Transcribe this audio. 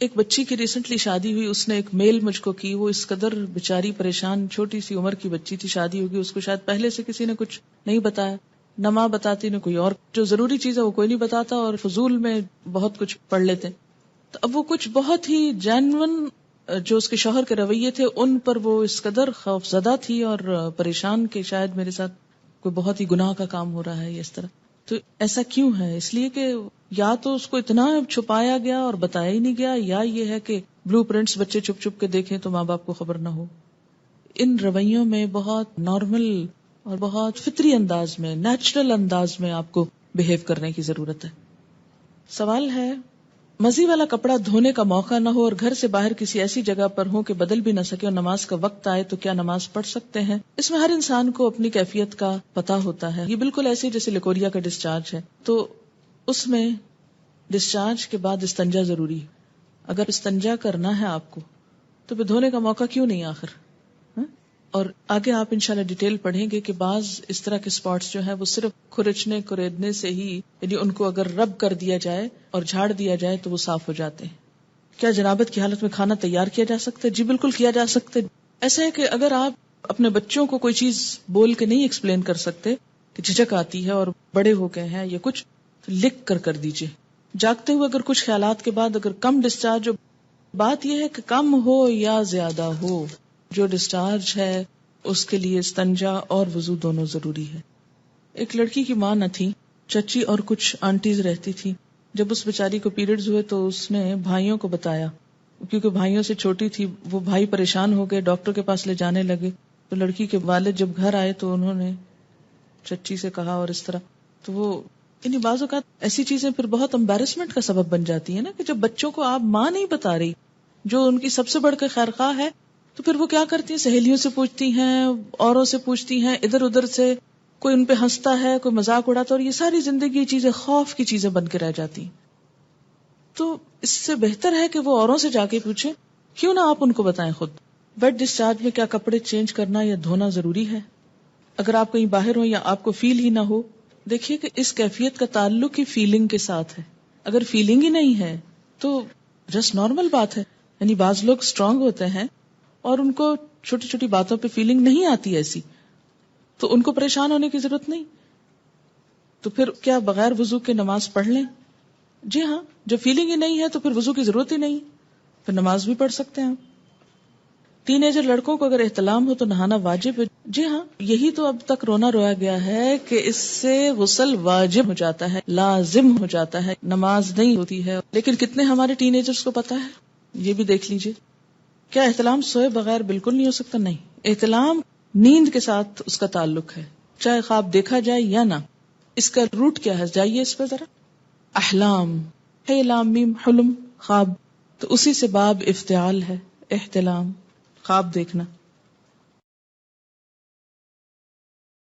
ایک بچی کی ریسنٹلی شادی ہوئی، اس نے ایک میل مجھ کو کی، وہ اس قدر بیچاری پریشان، چھوٹی سی عمر کی بچی تھی، شادی ہوگی، اس کو شاید پہلے سے کسی نے کچھ نہیں بتایا، نہ ماں بتاتی نہ کوئی اور، جو ضروری چیز ہے وہ کوئی نہیں بتاتا، اور فضول میں بہت کچھ پڑھ لیتے. تو اب وہ کچھ بہت ہی جینون جو اس کے شوہر کے رویے تھے ان پر وہ اس قدر خوف زدہ تھی اور پریشان کہ شاید میرے ساتھ کوئی بہت ہی گناہ کا کام ہو رہا ہے یا اس طرح. تو ایسا کیوں ہے؟ اس لیے کہ یا تو اس کو اتنا چھپایا گیا اور بتایا ہی نہیں گیا، یا یہ ہے کہ بلو پرنٹس بچے چھپ چھپ کے دیکھیں تو ماں باپ کو خبر نہ ہو. ان رویوں میں بہت نارمل اور بہت فطری انداز میں، نیچرل انداز میں آپ کو بہیو کرنے کی ضرورت ہے. سوال ہے، مزی والا کپڑا دھونے کا موقع نہ ہو اور گھر سے باہر کسی ایسی جگہ پر ہو کہ بدل بھی نہ سکے اور نماز کا وقت آئے تو کیا نماز پڑھ سکتے ہیں؟ اس میں ہر انسان کو اپنی کیفیت کا پتہ ہوتا ہے. یہ بالکل ایسے جیسے لیکوریا کا ڈسچارج ہے، تو اس میں ڈسچارج کے بعد استنجا ضروری ہے. اگر استنجا کرنا ہے آپ کو تو پھر دھونے کا موقع کیوں نہیں آخر؟ اور آگے آپ انشاءاللہ ڈیٹیل پڑھیں گے کہ بعض اس طرح کے سپاٹس جو ہیں وہ صرف کھرچنے کریدنے سے ہی، یعنی ان کو اگر رب کر دیا جائے اور جھاڑ دیا جائے تو وہ صاف ہو جاتے ہیں. کیا جنابت کی حالت میں کھانا تیار کیا جا سکتا ہے؟ جی بالکل کیا جا سکتا ہے. ایسا ہے کہ اگر آپ اپنے بچوں کو کوئی چیز بول کے نہیں ایکسپلین کر سکتے کہ جھجک آتی ہے اور بڑے ہو گئے ہیں یا کچھ، تو لکھ کر دیجئے. جاگتے ہوئے اگر کچھ خیالات کے بعد اگر کم ڈسچارج ہو، بات یہ ہے کہ کم ہو یا زیادہ ہو، جو ڈسچارج ہے اس کے لیے استنجا اور وضو دونوں ضروری ہے. ایک لڑکی کی ماں نہ تھی، چچی اور کچھ آنٹیز رہتی تھی. جب اس بیچاری کو پیریڈز ہوئے تو اس نے بھائیوں کو بتایا، کیونکہ بھائیوں سے چھوٹی تھی. وہ بھائی پریشان ہو گئے، ڈاکٹر کے پاس لے جانے لگے. تو لڑکی کے والد جب گھر آئے تو انہوں نے چچی سے کہا اور اس طرح. تو وہ انہیں بعض اوقات ایسی چیزیں پھر بہت امبیرسمنٹ کا سبب بن جاتی ہیں نا، کہ جب بچوں کو آپ ماں نہیں بتا رہی جو ان کی سب سے بڑھ کے خیرخواہ ہے، تو پھر وہ کیا کرتی ہیں، سہیلیوں سے پوچھتی ہیں، اوروں سے پوچھتی ہیں، ادھر ادھر سے کوئی ان پہ ہنستا ہے، کوئی مذاق اڑاتا، اور یہ ساری زندگی چیزیں خوف کی چیزیں بن کے رہ جاتی. تو اس سے بہتر ہے کہ وہ اوروں سے جا کے پوچھیں، کیوں نہ آپ ان کو بتائیں خود. بیڈ ڈسچارج میں کیا کپڑے چینج کرنا یا دھونا ضروری ہے؟ اگر آپ کہیں باہر ہوں یا آپ کو فیل ہی نہ ہو، دیکھیے کہ اس کیفیت کا تعلق ہی فیلنگ کے ساتھ ہے. اگر فیلنگ ہی نہیں ہے تو جسٹ نارمل بات ہے. یعنی بعض لوگ اسٹرانگ ہوتے ہیں اور ان کو چھوٹی چھوٹی باتوں پہ فیلنگ نہیں آتی ایسی، تو ان کو پریشان ہونے کی ضرورت نہیں. تو پھر کیا بغیر وضو کے نماز پڑھ لیں؟ جی ہاں، جو فیلنگ ہی نہیں ہے تو پھر وضو کی ضرورت ہی نہیں، پھر نماز بھی پڑھ سکتے ہیں. ٹین ایجر لڑکوں کو اگر احتلام ہو تو نہانا واجب ہے؟ جی ہاں، یہی تو اب تک رونا رویا گیا ہے کہ اس سے غسل واجب ہو جاتا ہے، لازم ہو جاتا ہے، نماز نہیں ہوتی ہے. لیکن کتنے ہمارے ٹین ایجرز کو پتا ہے؟ یہ بھی دیکھ لیجئے. کیا احتلام سوئے بغیر بالکل نہیں ہو سکتا؟ نہیں، احتلام نیند کے ساتھ اس کا تعلق ہے، چاہے خواب دیکھا جائے یا نہ. اس کا روٹ کیا ہے؟ جائیے اس پہ ذرا. احلام، ہے لام میم حلم، خواب، تو اسی سے باب افتعال ہے، احتلام، خواب دیکھنا.